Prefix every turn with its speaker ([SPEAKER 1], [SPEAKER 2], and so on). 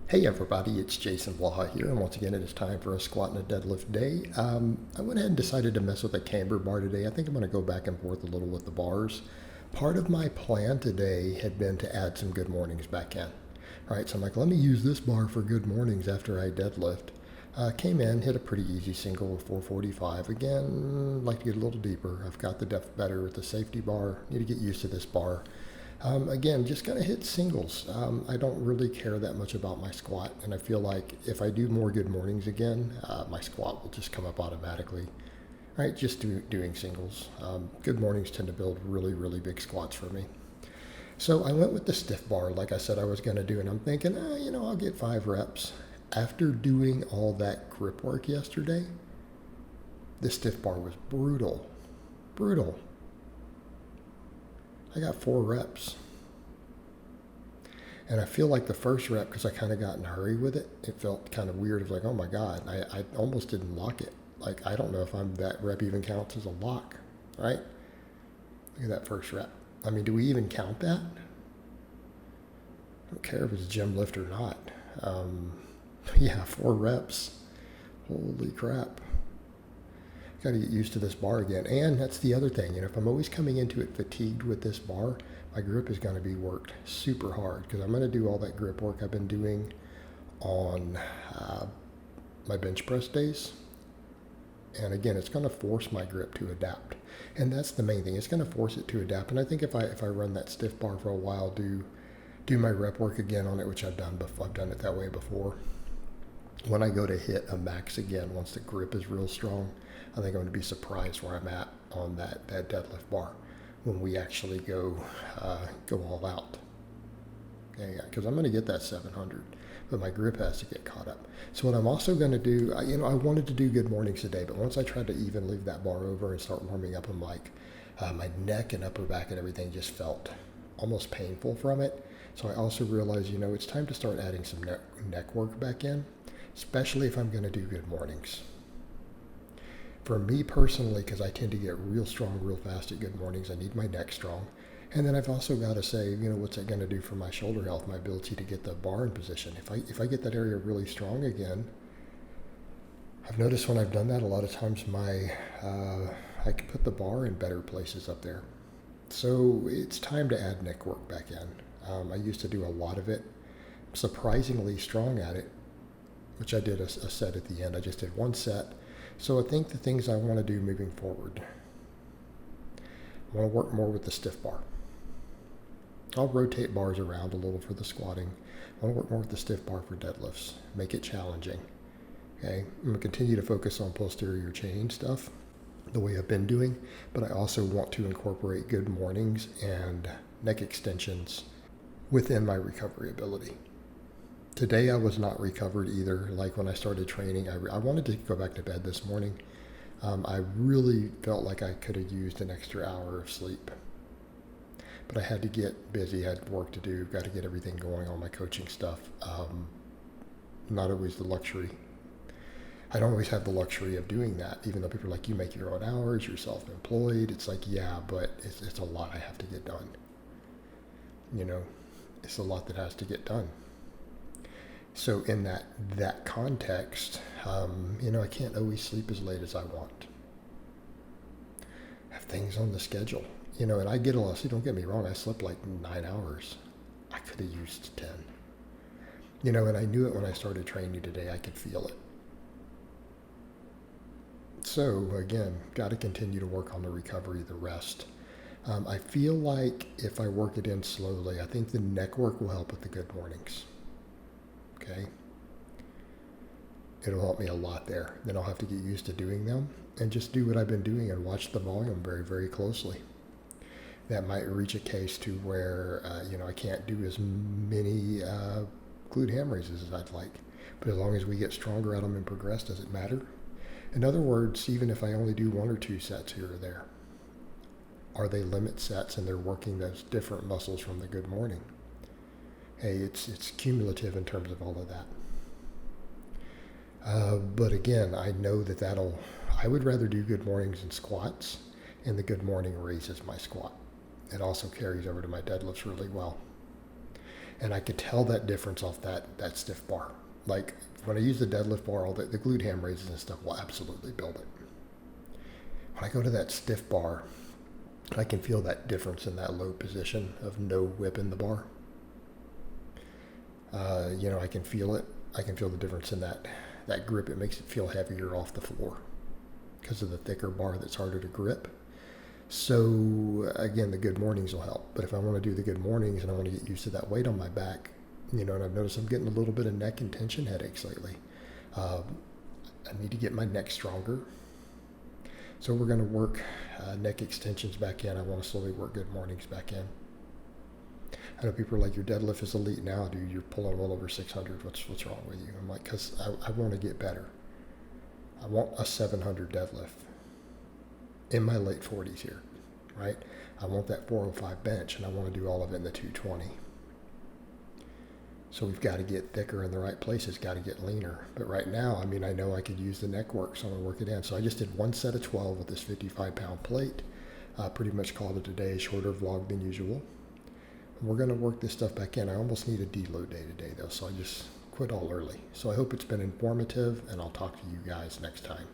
[SPEAKER 1] Hey everybody, it's Jason Blaha here, and once again it is time for a squat and a deadlift day. I went ahead and decided to mess with a camber bar today. I think I'm going to go back and forth a little with the bars. Part of my plan today had been to add some good mornings back in. All right, so I'm like, let me use this bar for good mornings after I deadlift. Came in, hit a pretty easy single with 445. Again, like to get a little deeper. I've got the depth better with the safety bar. Need to get used to this bar. Again, just gotta hit singles. I don't really care that much about my squat, and I feel like if I do more good mornings again, my squat will just come up automatically. All right, just doing singles. Good mornings tend to build really, really big squats for me. So I went with the stiff bar, like I said I was gonna do, and I'm thinking, I'll get 5 reps. After doing all that grip work yesterday, the stiff bar was brutal, brutal. I got 4 reps. And I feel like the first rep, because I kind of got in a hurry with it, it felt kind of weird. It was like, oh my God, I almost didn't lock it. Like, I don't know if that rep even counts as a lock, right? Look at that first rep. I mean, do we even count that? I don't care if it's gym lift or not. Yeah, 4 reps. Holy crap. Got to get used to this bar again. And that's the other thing. If I'm always coming into it fatigued with this bar, my grip is going to be worked super hard because I'm going to do all that grip work I've been doing on my bench press days. And again, it's going to force my grip to adapt. And that's the main thing. It's going to force it to adapt. And I think if I run that stiff bar for a while, do my rep work again on it, which I've done before. I've done it that way before. When I go to hit a max again, once the grip is real strong, I think I'm going to be surprised where I'm at on that deadlift bar when we actually go all out. Okay, because I'm going to get that 700, but my grip has to get caught up. So what I'm also going to do, I wanted to do good mornings today, but once I tried to even leave that bar over and start warming up, I'm like, my neck and upper back and everything just felt almost painful from it. So I also realized, it's time to start adding some neck work back in, especially if I'm going to do good mornings. For me personally, because I tend to get real strong real fast at good mornings, I need my neck strong. And then I've also got to say, what's that going to do for my shoulder health, my ability to get the bar in position? If I get that area really strong again, I've noticed when I've done that, a lot of times I can put the bar in better places up there. So it's time to add neck work back in. I used to do a lot of it, surprisingly strong at it, which I did a set at the end. I just did 1 set. So I think the things I want to do moving forward, I want to work more with the stiff bar. I'll rotate bars around a little for the squatting. I want to work more with the stiff bar for deadlifts, make it challenging. Okay, I'm going to continue to focus on posterior chain stuff the way I've been doing, but I also want to incorporate good mornings and neck extensions within my recovery ability. Today I was not recovered either. Like when I started training, I wanted to go back to bed this morning. I really felt like I could have used an extra hour of sleep. But I had to get busy, had work to do, got to get everything going on my coaching stuff. Not always the luxury. I don't always have the luxury of doing that, even though people are like, you make your own hours, you're self-employed. It's like, yeah, but it's a lot I have to get done. It's a lot that has to get done. So in that context, I can't always sleep as late as I want. Have things on the schedule, and I get a lot of sleep. Don't get me wrong, I slept like 9 hours. I could have used 10. And I knew it when I started training today. I could feel it. So again, got to continue to work on the recovery, the rest. I feel like if I work it in slowly, I think the neck work will help with the good mornings. Okay, it'll help me a lot there. Then I'll have to get used to doing them and just do what I've been doing and watch the volume very, very closely. That might reach a case to where, I can't do as many glute ham raises as I'd like. But as long as we get stronger at them and progress, does it matter? In other words, even if I only do 1 or 2 sets here or there, are they limit sets and they're working those different muscles from the good morning? Hey, it's cumulative in terms of all of that. But again, I know I would rather do good mornings and squats, and the good morning raises my squat. It also carries over to my deadlifts really well. And I could tell that difference off that stiff bar. Like when I use the deadlift bar, all the glute ham raises and stuff will absolutely build it. When I go to that stiff bar, I can feel that difference in that low position of no whip in the bar. I can feel it. I can feel the difference in that grip. It makes it feel heavier off the floor because of the thicker bar that's harder to grip. So again, the good mornings will help. But if I want to do the good mornings and I want to get used to that weight on my back, and I've noticed I'm getting a little bit of neck and tension headaches lately. I need to get my neck stronger. So we're going to work neck extensions back in. I want to slowly work good mornings back in. I know people are like, your deadlift is elite now, dude. You're pulling well over 600. What's wrong with you? I'm like, because I want to get better. I want a 700 deadlift in my late 40s here, right? I want that 405 bench, and I want to do all of it in the 220. So we've got to get thicker in the right places, got to get leaner. But right now, I know I could use the neck work, so I'm going to work it in. So I just did one set of 12 with this 55-pound plate. Pretty much called it a day, shorter vlog than usual. We're going to work this stuff back in. I almost need a deload day today, though, so I just quit all early. So I hope it's been informative, and I'll talk to you guys next time.